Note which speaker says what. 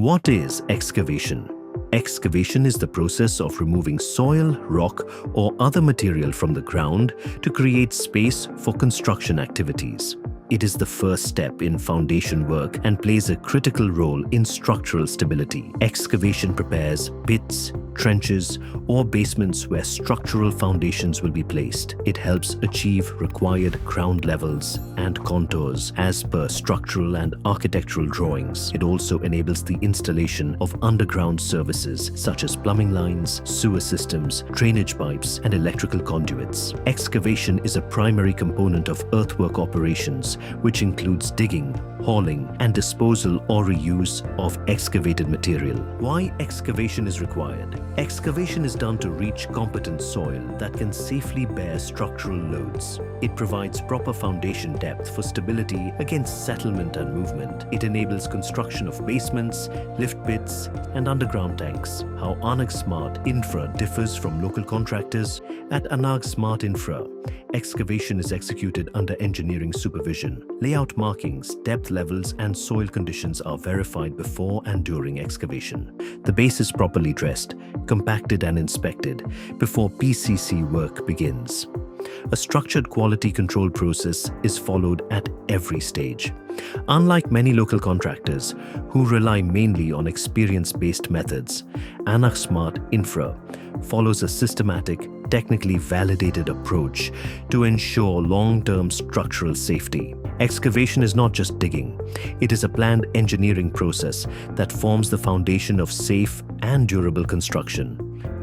Speaker 1: What is excavation? Excavation is the process of removing soil, rock, or other material from the ground to create space for construction activities. It is the first step in foundation work and plays a critical role in structural stability. Excavation prepares pits, trenches, or basements where structural foundations will be placed. It helps achieve required ground levels and contours as per structural and architectural drawings. It also enables the installation of underground services such as plumbing lines, sewer systems, drainage pipes, and electrical conduits. Excavation is a primary component of earthwork operations, which includes digging, hauling, and disposal or reuse of excavated material. Why excavation is required? Excavation is done to reach competent soil that can safely bear structural loads. It provides proper foundation depth for stability against settlement and movement. It enables construction of basements, lift pits, and underground tanks. How Anagh Smart Infra differs from local contractors. At Anagh Smart Infra, excavation is executed under engineering supervision. Layout markings, depth levels, and soil conditions are verified before and during excavation. The base is properly dressed, compacted, and inspected before PCC work begins. A structured quality control process is followed at every stage. Unlike many local contractors who rely mainly on experience-based methods, Anagh Smart Infra follows a systematic, technically validated approach to ensure long-term structural safety. Excavation is not just digging. It is a planned engineering process that forms the foundation of safe and durable construction.